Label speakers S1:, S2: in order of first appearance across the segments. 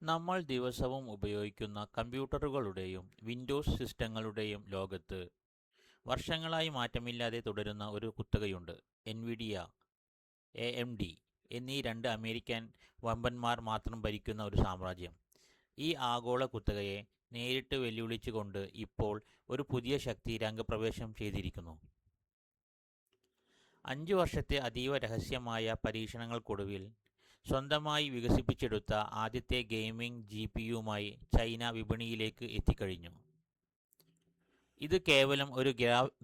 S1: നമ്മൾ ദിവസവും ഉപയോഗിക്കുന്ന കമ്പ്യൂട്ടറുകളുടെയും വിൻഡോസ് സിസ്റ്റങ്ങളുടെയും ലോകത്ത് വർഷങ്ങളായി മാറ്റമില്ലാതെ തുടരുന്ന ഒരു കുത്തകയുണ്ട്. എൻവിഡിയ, എ.എം.ഡി എന്നീ രണ്ട് അമേരിക്കൻ വമ്പന്മാർ മാത്രം ഭരിക്കുന്ന ഒരു സാമ്രാജ്യം. ഈ ആഗോള കുത്തകയെ നേരിട്ട് വെല്ലുവിളിച്ചുകൊണ്ട് ഇപ്പോൾ ഒരു പുതിയ ശക്തി രംഗപ്രവേശം ചെയ്തിരിക്കുന്നു. 5 വർഷത്തെ അതീവ രഹസ്യമായ പരീക്ഷണങ്ങൾക്കൊടുവിൽ സ്വന്തമായി വികസിപ്പിച്ചെടുത്ത ആദ്യത്തെ ഗെയിമിംഗ് ജിപിയുമായി ചൈന വിപണിയിലേക്ക് എത്തിക്കഴിഞ്ഞു. ഇത് കേവലം ഒരു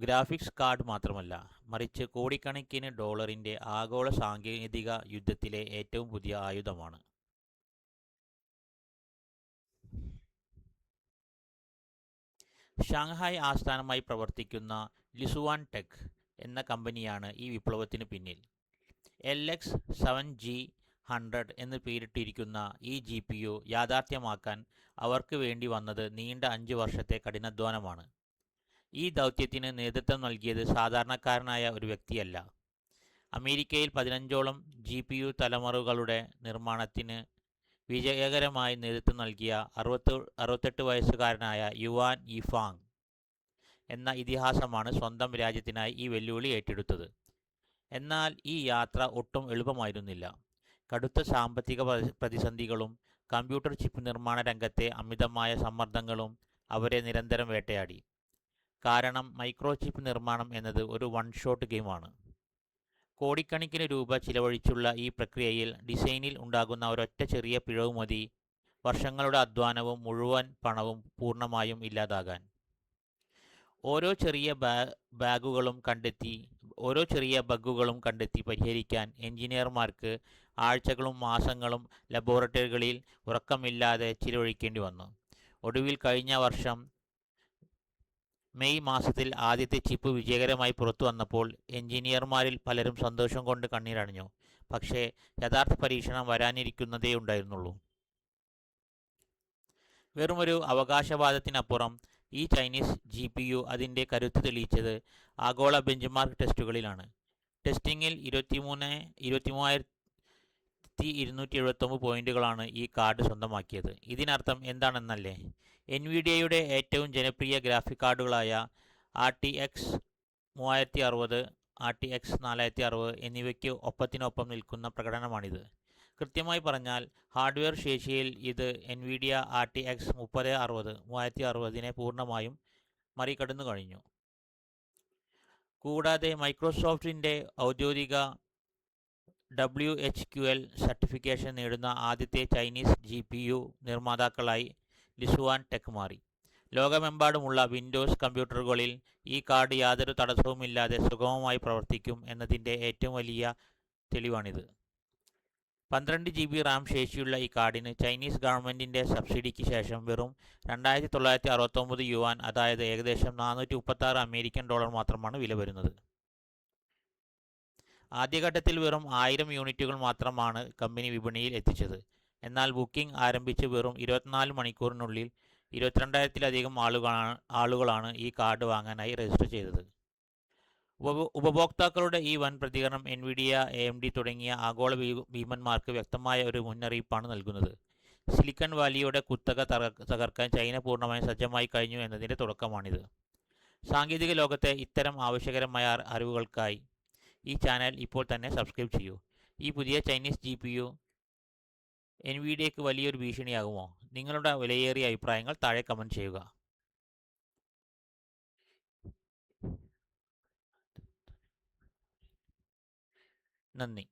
S1: ഗ്രാഫിക്സ് കാർഡ് മാത്രമല്ല, മറിച്ച് കോടിക്കണക്കിന് ഡോളറിൻ്റെ ആഗോള സാങ്കേതിക യുദ്ധത്തിലെ ഏറ്റവും പുതിയ ആയുധമാണ്. ഷാങ്ഹായ് ആസ്ഥാനമായി പ്രവർത്തിക്കുന്ന ലിസുവാൻ ടെക് എന്ന കമ്പനിയാണ് ഈ വിപ്ലവത്തിന് പിന്നിൽ. LX7G100 എന്ന് പേരിട്ടിരിക്കുന്ന ഈ GPU യാഥാർത്ഥ്യമാക്കാൻ അവർക്ക് വേണ്ടി വന്നത് നീണ്ട 5 വർഷത്തെ കഠിനാധ്വാനമാണ്. ഈ ദൗത്യത്തിന് നേതൃത്വം നൽകിയത് സാധാരണക്കാരനായ ഒരു വ്യക്തിയല്ല. അമേരിക്കയിൽ 15ഓളം GPU തലമുറകളുടെ നിർമ്മാണത്തിന് വിജയകരമായി നേതൃത്വം നൽകിയ 68 വയസ്സുകാരനായ യുവാൻ യിഫാങ് എന്ന ഇതിഹാസമാണ് സ്വന്തം രാജ്യത്തിനായി ഈ വെല്ലുവിളി ഏറ്റെടുത്തത്. എന്നാൽ ഈ യാത്ര ഒട്ടും എളുപ്പമായിരുന്നില്ല. കടുത്ത സാമ്പത്തിക പ്രതിസന്ധികളും കമ്പ്യൂട്ടർ ചിപ്പ് നിർമ്മാണ രംഗത്തെ അമിതമായ സമ്മർദ്ദങ്ങളും അവരെ നിരന്തരം വേട്ടയാടി. കാരണം മൈക്രോചിപ്പ് നിർമ്മാണം എന്നത് ഒരു വൺ ഷോട്ട് ഗെയിമാണ്. കോടിക്കണക്കിന് രൂപ ചിലവഴിച്ചുള്ള ഈ പ്രക്രിയയിൽ ഡിസൈനിൽ ഉണ്ടാകുന്ന ഒരൊറ്റ ചെറിയ പിഴവ് മതി വർഷങ്ങളുടെ അധ്വാനവും മുഴുവൻ പണവും പൂർണ്ണമായും ഇല്ലാതാകാൻ. ഓരോ ചെറിയ ബഗ്ഗുകളും കണ്ടെത്തി പരിഹരിക്കാൻ എഞ്ചിനീയർമാർക്ക് ആഴ്ചകളും മാസങ്ങളും ലബോറട്ടറികളിൽ ഉറക്കമില്ലാതെ ചിലവഴിക്കേണ്ടി വന്നു. ഒടുവിൽ കഴിഞ്ഞ വർഷം മെയ് മാസത്തിൽ ആദ്യത്തെ ചിപ്പ് വിജയകരമായി പുറത്തു വന്നപ്പോൾ എഞ്ചിനീയർമാരിൽ പലരും സന്തോഷം കൊണ്ട് കണ്ണീരണിഞ്ഞു. പക്ഷേ യഥാർത്ഥ പരീക്ഷണം വരാനിരിക്കുന്നതേ ഉണ്ടായിരുന്നുള്ളൂ. വെറുമൊരു അവകാശവാദത്തിനപ്പുറം ഈ ചൈനീസ് GPU അതിൻ്റെ കരുത്ത് തെളിയിച്ചത് ആഗോള ബെഞ്ച്മാർക്ക് ടെസ്റ്റുകളിലാണ്. ടെസ്റ്റിംഗിൽ 23,279 പോയിന്റുകളാണ് ഈ കാർഡ് സ്വന്തമാക്കിയത്. ഇതിനർത്ഥം എന്താണെന്നല്ലേ? എൻവിഡിയയുടെ ഏറ്റവും ജനപ്രിയ ഗ്രാഫിക് കാർഡുകളായ RTX 3060, RTX 4060 എന്നിവയ്ക്ക് ഒപ്പത്തിനൊപ്പം നിൽക്കുന്ന പ്രകടനമാണിത്. കൃത്യമായി പറഞ്ഞാൽ ഹാർഡ്വെയർ ശേഷിയിൽ ഇത് എൻവിഡിയ RTX 3060 പൂർണ്ണമായും മറികടന്നു കഴിഞ്ഞു. കൂടാതെ മൈക്രോസോഫ്റ്റിൻ്റെ ഔദ്യോഗിക WHQL സർട്ടിഫിക്കേഷൻ നേടുന്ന ആദ്യത്തെ ചൈനീസ് GPU നിർമ്മാതാക്കളായി ലിസുവാൻ ടെക് മാറി. ലോകമെമ്പാടുമുള്ള വിൻഡോസ് കമ്പ്യൂട്ടറുകളിൽ ഈ കാർഡ് യാതൊരു തടസ്സവുമില്ലാതെ സുഗമമായി പ്രവർത്തിക്കും എന്നതിൻ്റെ ഏറ്റവും വലിയ തെളിവാണിത്. 12 GB റാം ശേഷിയുള്ള ഈ കാർഡിന് ചൈനീസ് ഗവൺമെൻറ്റിൻ്റെ സബ്സിഡിക്ക് ശേഷം വെറും 2,969 യുവാൻ, അതായത് ഏകദേശം 436 അമേരിക്കൻ ഡോളർ മാത്രമാണ് വില വരുന്നത്. ആദ്യഘട്ടത്തിൽ വെറും 1000 യൂണിറ്റുകൾ മാത്രമാണ് കമ്പനി വിപണിയിൽ എത്തിച്ചത്. എന്നാൽ ബുക്കിംഗ് ആരംഭിച്ച് വെറും 24 മണിക്കൂറിനുള്ളിൽ 22,000-ലധികം ആളുകളാണ് ഈ കാർഡ് വാങ്ങാനായി രജിസ്റ്റർ ചെയ്തത്. ഉപഭോക്താക്കളുടെ ഈ വൻ പ്രതികരണം എൻവിഡിയ, AMD തുടങ്ങിയ ആഗോള ഭീമന്മാർക്ക് വ്യക്തമായ ഒരു മുന്നറിയിപ്പാണ് നൽകുന്നത്. സിലിക്കൺ വാലിയുടെ കുത്തക തകർക്കാൻ ചൈന പൂർണ്ണമായും സജ്ജമായി കഴിഞ്ഞു എന്നതിൻ്റെ തുടക്കമാണിത്. സാങ്കേതിക ലോകത്തെ ഇത്തരം ആവശ്യകരമായ അറിവുകൾക്കായി ഈ ചാനൽ ഇപ്പോൾ തന്നെ സബ്സ്ക്രൈബ് ചെയ്യൂ. ഈ പുതിയ ചൈനീസ് GPU എൻവിഡിയയ്ക്ക് വലിയൊരു ഭീഷണിയാകുമോ? നിങ്ങളുടെ വിലയേറിയ അഭിപ്രായങ്ങൾ താഴെ കമൻറ്റ് ചെയ്യുക. നന്ദി.